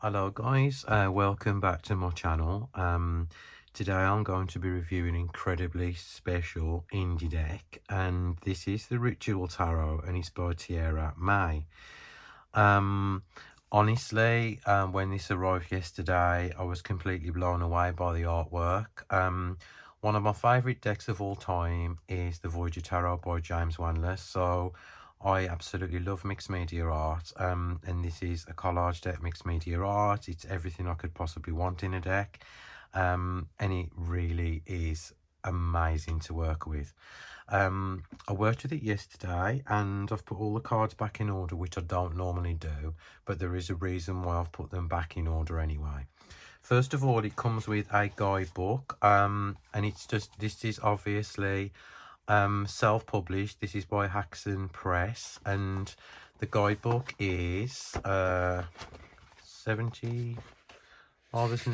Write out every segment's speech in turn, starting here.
Hello guys, welcome back to my channel. Today I'm going to be reviewing an incredibly special indie deck, and this is the Ritual Tarot, and it's by 𝐓𝐢𝐞𝐫𝐚 May. Honestly, when this arrived yesterday, I was completely blown away by the artwork. One of my favourite decks of all time is the Voyager Tarot by James Wanless, so I absolutely love mixed media art, and this is a collage deck, mixed media art. It's everything I could possibly want in a deck, and it really is amazing to work with. I worked with it yesterday and I've put all the cards back in order, which I don't normally do, but there is a reason why I've put them back in order anyway. First of all, it comes with a guidebook, and it's just, this is obviously self-published. This is by 𝐓𝐢𝐞𝐫𝐚 Press, and the guidebook is 70. Oh, there's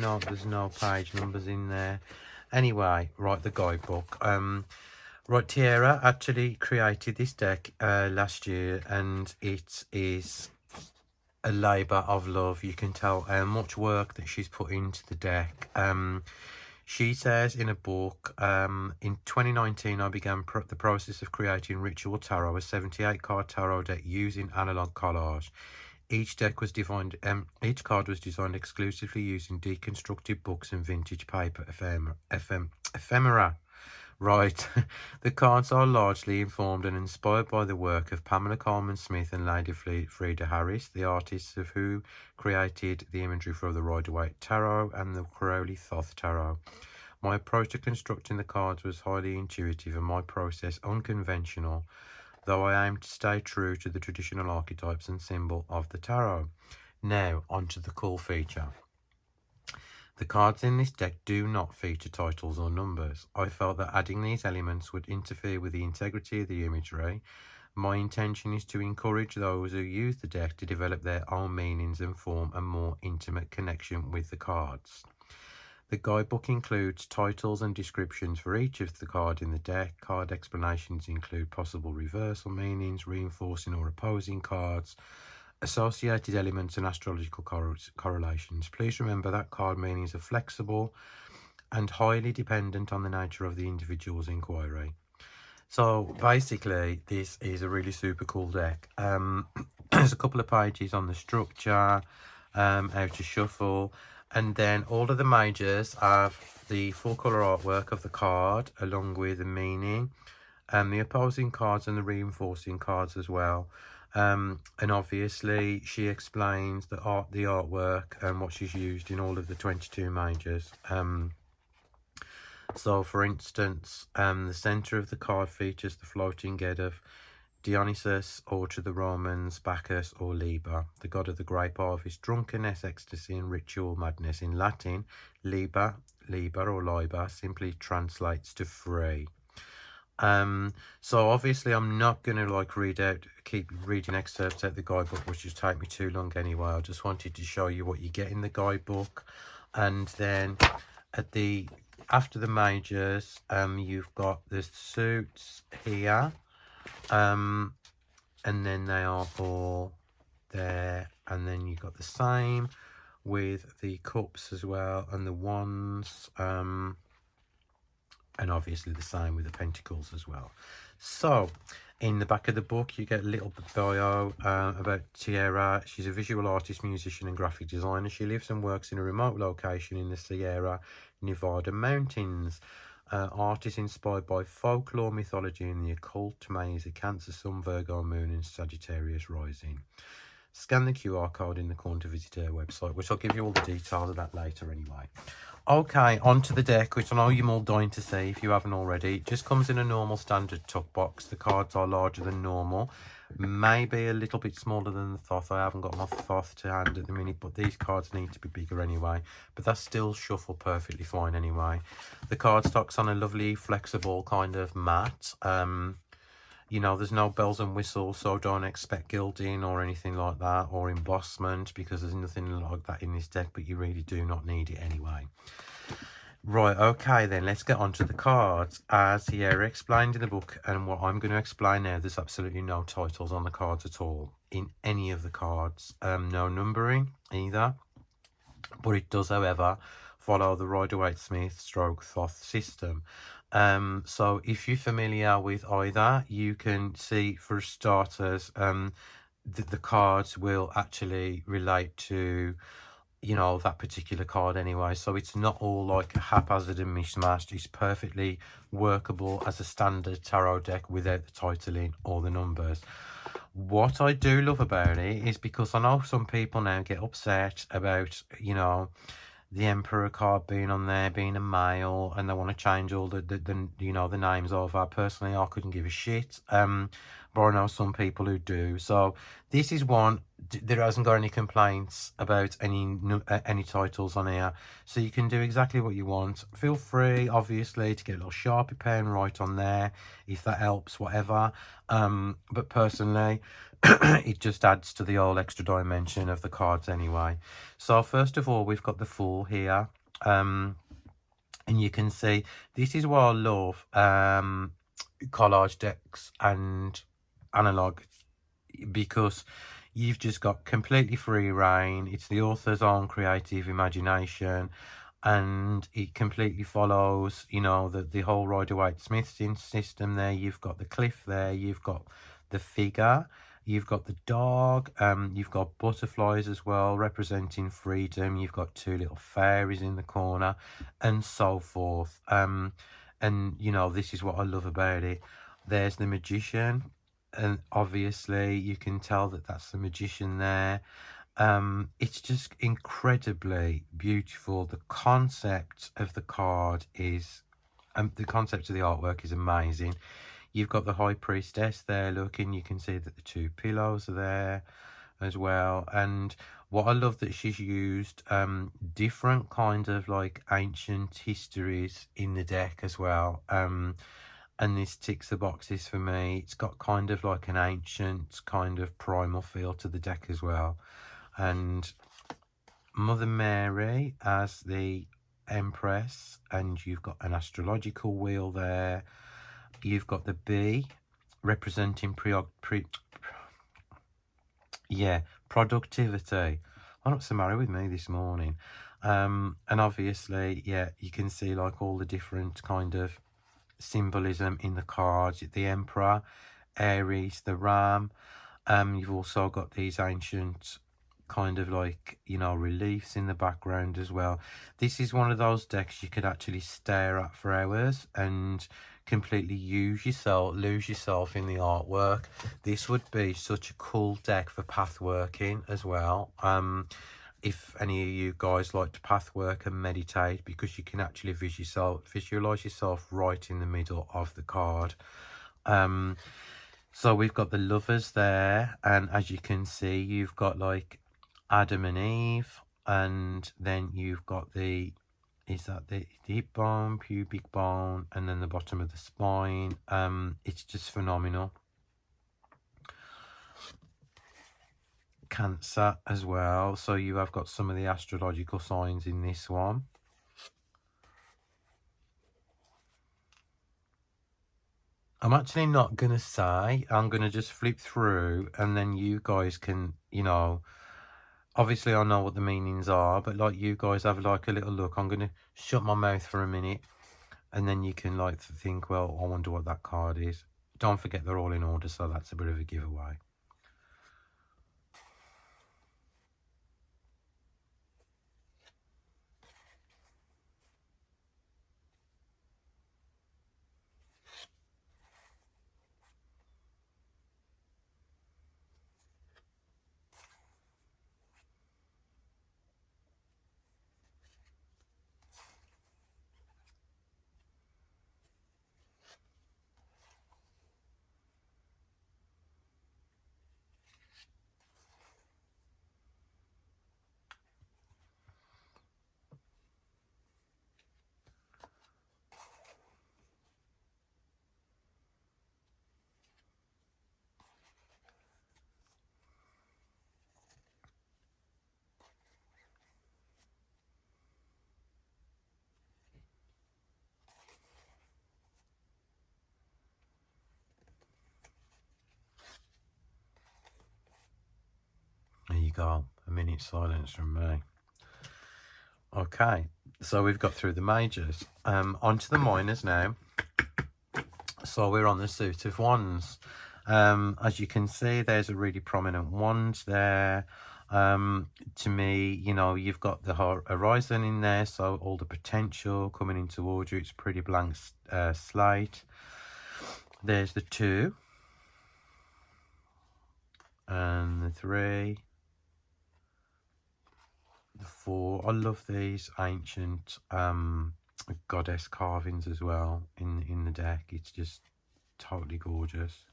no page numbers in there. Anyway, right, the guidebook. Right, 𝐓𝐢𝐞𝐫𝐚 actually created this deck last year, and it is a labour of love. You can tell how much work that she's put into the deck. She says in a book, in 2019, I began the process of creating Ritual Tarot, a 78-card tarot deck using analog collage. Each deck was designed, each card was designed exclusively using deconstructed books and vintage paper ephemera. Right, the cards are largely informed and inspired by the work of Pamela Colman-Smith and Lady Frida Harris, the artists of who created the imagery for the Rider-Waite Tarot and the Crowley Thoth Tarot. My approach to constructing the cards was highly intuitive and my process unconventional, though I aim to stay true to the traditional archetypes and symbol of the tarot. Now, onto the cool feature. The cards in this deck do not feature titles or numbers. I felt that adding these elements would interfere with the integrity of the imagery. My intention is to encourage those who use the deck to develop their own meanings and form a more intimate connection with the cards. The guidebook includes titles and descriptions for each of the cards in the deck. Card explanations include possible reversal meanings, reinforcing or opposing cards, associated elements and astrological correlations. Please remember that card meanings are flexible and highly dependent on the nature of the individual's inquiry. So basically, this is a really super cool deck. There's a couple of pages on the structure, how to shuffle, and then all of the majors have the full colour artwork of the card along with the meaning, and the opposing cards and the reinforcing cards as well. And obviously she explains the artwork and what she's used in all of the 22 majors. So for instance, the center of the card features the floating head of Dionysus, or to the Romans, Bacchus or Liber, the god of the grape harvest, drunkenness, ecstasy and ritual madness. In Latin, Liber or Liber simply translates to free. So obviously I'm not going to keep reading excerpts out the guidebook, which would take me too long anyway. I just wanted to show you what you get in the guidebook. And then after the majors, you've got the suits here, and then they are all there, and then you've got the same with the cups as well, and the wands, and obviously the same with the pentacles as well. So in the back of the book you get a little bio about 𝐓𝐢𝐞𝐫𝐚. She's a visual artist, musician and graphic designer. She lives and works in a remote location in the Sierra Nevada mountains. Art is inspired by folklore, mythology and the occult. May is a Cancer Sun, Virgo Moon and Sagittarius rising. Scan the QR code in the corner to visit her website, which I'll give you all the details of that later anyway. Okay, onto the deck, which I know you're all dying to see if you haven't already. It just comes in a normal standard tuck box. The cards are larger than normal, maybe a little bit smaller than the Thoth. I haven't got my Thoth to hand at the minute, but these cards need to be bigger anyway. But that's still shuffle perfectly fine anyway. The cardstock's on a lovely flexible kind of mat. You know, there's no bells and whistles, so don't expect gilding or anything like that, or embossment, because there's nothing like that in this deck, but you really do not need it anyway. Right, okay then, let's get on to the cards. As 𝐓𝐢𝐞𝐫𝐚 explained in the book, and what I'm going to explain now, there's absolutely no titles on the cards at all, in any of the cards. No numbering either. but it does, however, follow the Rider-Waite-Smith stroke Thoth system. So if you're familiar with either, you can see, for starters, the cards will actually relate to, you know, that particular card anyway. So it's not all like a haphazard and mishmashed. It's perfectly workable as a standard tarot deck without the titling or the numbers. What I do love about it is, because I know some people now get upset about, you know, the Emperor card being on there, being a male, and they want to change all the you know, the names over. Personally, I couldn't give a shit. But I know some people who do. So this is one that hasn't got any complaints about any titles on here. So you can do exactly what you want. Feel free, obviously, to get a little Sharpie pen right on there if that helps, whatever. But personally, it just adds to the whole extra dimension of the cards anyway. So first of all, we've got the Fool here. And you can see, this is what I love, collage decks and analog, because you've just got completely free reign. It's the author's own creative imagination, and it completely follows, you know, the whole Rider-Waite-Smith system there. You've got the cliff there, you've got the figure, you've got the dog, you've got butterflies as well representing freedom, you've got two little fairies in the corner, and so forth. And you know, this is what I love about it. There's the magician, and obviously you can tell that that's the magician there. It's just incredibly beautiful. The concept of the card is, the concept of the artwork is amazing. You've got the High Priestess there looking. You can see that the two pillows are there as well. And what I love, that she's used different kinds of like ancient histories in the deck as well. And this ticks the boxes for me. It's got kind of like an ancient kind of primal feel to the deck as well. And Mother Mary as the Empress, and you've got an astrological wheel there. You've got the bee representing productivity. I don't know what's the matter with me this morning. And obviously, yeah, you can see like all the different kind of symbolism in the cards. The Emperor, Aries, the Ram. You've also got these ancient kind of like, you know, reliefs in the background as well. This is one of those decks you could actually stare at for hours and completely lose yourself in the artwork. This would be such a cool deck for pathworking as well. If any of you guys like to pathwork and meditate, because you can actually visualize yourself right in the middle of the card. So we've got the Lovers there, and as you can see, you've got like Adam and Eve, and then you've got the, is that the hip bone, pubic bone, and then the bottom of the spine. It's just phenomenal. Cancer as well, so you have got some of the astrological signs in this one. I'm actually not gonna say, I'm gonna just flip through, and then you guys can, you know, obviously I know what the meanings are, but like you guys have like a little look. I'm gonna shut my mouth for a minute, and then you can like think, well, I wonder what that card is. Don't forget they're all in order, so that's a bit of a giveaway. There you go, a minute silence from me. Okay, so we've got through the majors. Onto the minors now. So we're on the suit of wands. As you can see, there's a really prominent wand there. To me, you know, you've got the horizon in there, so all the potential coming in towards you. It's pretty blank slate. There's the 2 and the 3, the 4. I love these ancient goddess carvings as well in the deck. It's just totally gorgeous.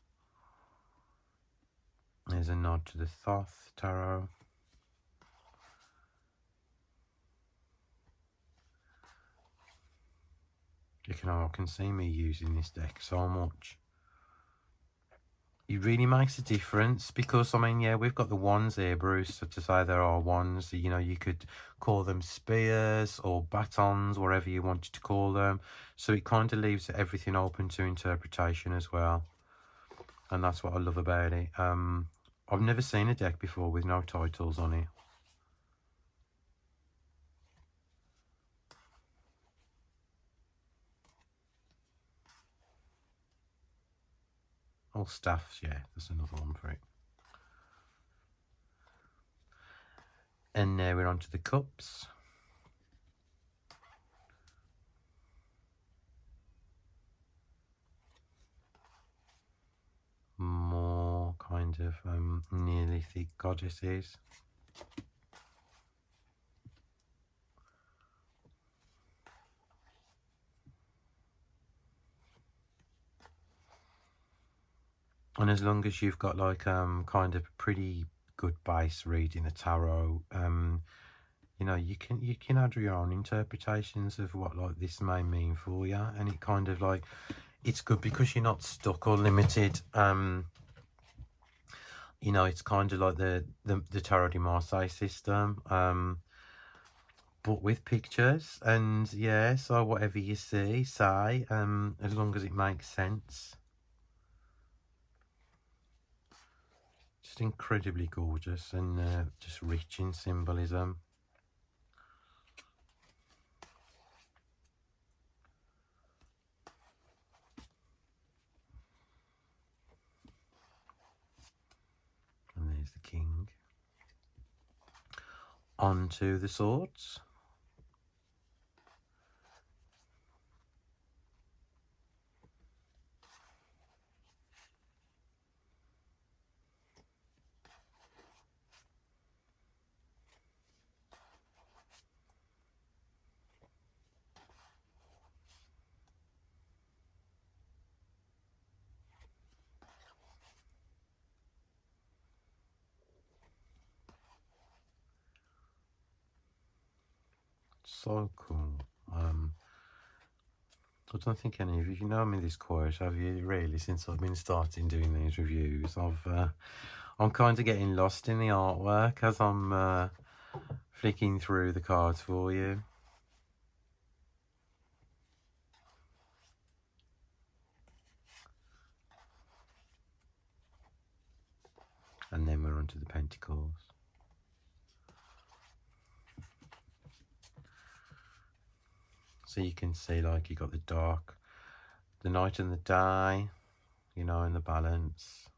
There's a nod to the Thoth tarot. I can see me using this deck so much. It really makes a difference because, I mean, yeah, we've got the wands here, Bruce, so to say there are wands, you know, you could call them spears or batons, whatever you wanted to call them. So it kind of leaves everything open to interpretation as well. And that's what I love about it. I've never seen a deck before with no titles on it. Oh, staffs, yeah, there's another one for it. And now we're on to the cups. More kind of Neolithic goddesses. And as long as you've got like kind of pretty good base reading a tarot, you know, you can add your own interpretations of what like this may mean for you, and it kind of like, it's good because you're not stuck or limited. You know, it's kind of like the Tarot de Marseille system, but with pictures. And yeah, so whatever you see, say, as long as it makes sense. Just incredibly gorgeous and just rich in symbolism. And there's the king. On to the swords. So cool. I don't think any of you know me this quiet, have you? Really, since I've been starting doing these reviews, I'm kind of getting lost in the artwork as I'm flicking through the cards for you. And then we're onto the Pentacles. So you can see, like, you got the dark, the night and the day, you know, in the balance.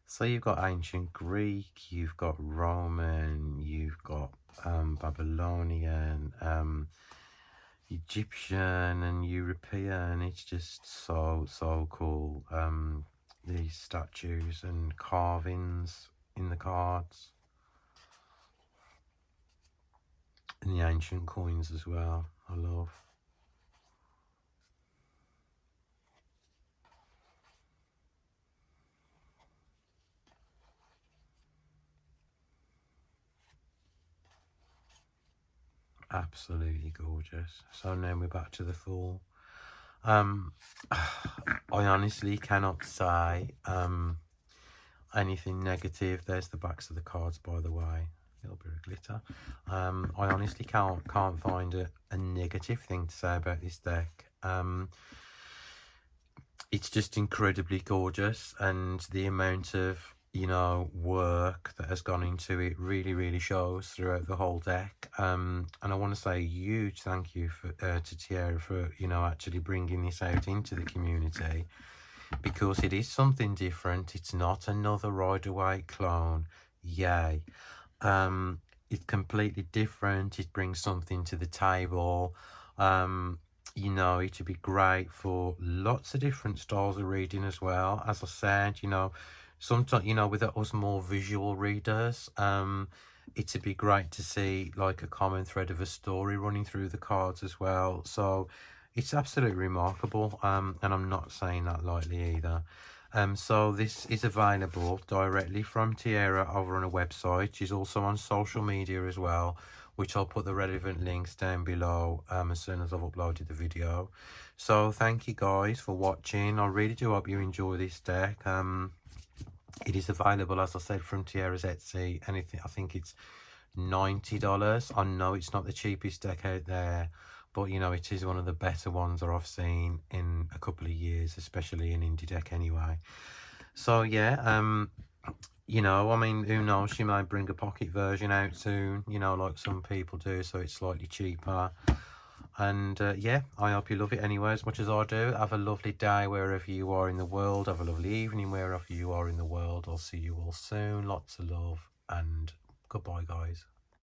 So you've got ancient Greek, you've got Roman, you've got Babylonian, Egyptian and European. It's just so cool. These statues and carvings in the cards. And the ancient coins as well, I love. Absolutely gorgeous. So now we're back to the Fool. I honestly cannot say anything negative. There's the backs of the cards, by the way. A little bit of glitter. I honestly can't find a negative thing to say about this deck. it's just incredibly gorgeous, and the amount of, you know, work that has gone into it really shows throughout the whole deck. And I want to say a huge thank you for to Tierra for, you know, actually bringing this out into the community, because it is something different. It's not another Rider-Waite clone. Yay. It's completely different. It brings something to the table. You know, it would be great for lots of different styles of reading as well. As I said, you know, sometimes, you know, with us more visual readers, it would be great to see like a common thread of a story running through the cards as well. So it's absolutely remarkable, and I'm not saying that lightly either. So this is available directly from Tierra over on a website. She's also on social media as well, which I'll put the relevant links down below as soon as I've uploaded the video. So thank you guys for watching. I really do hope you enjoy this deck. It is available, as I said, from Tierra's Etsy, and I think it's $90. I know it's not the cheapest deck out there, but you know, it is one of the better ones that I've seen in a couple of years, especially an indie deck anyway. So yeah, you know, I mean, who knows, she might bring a pocket version out soon, you know, like some people do, so it's slightly cheaper. And yeah, I hope you love it anyway as much as I do. Have a lovely day wherever you are in the world. Have a lovely evening wherever you are in the world. I'll see you all soon. Lots of love, and goodbye, guys.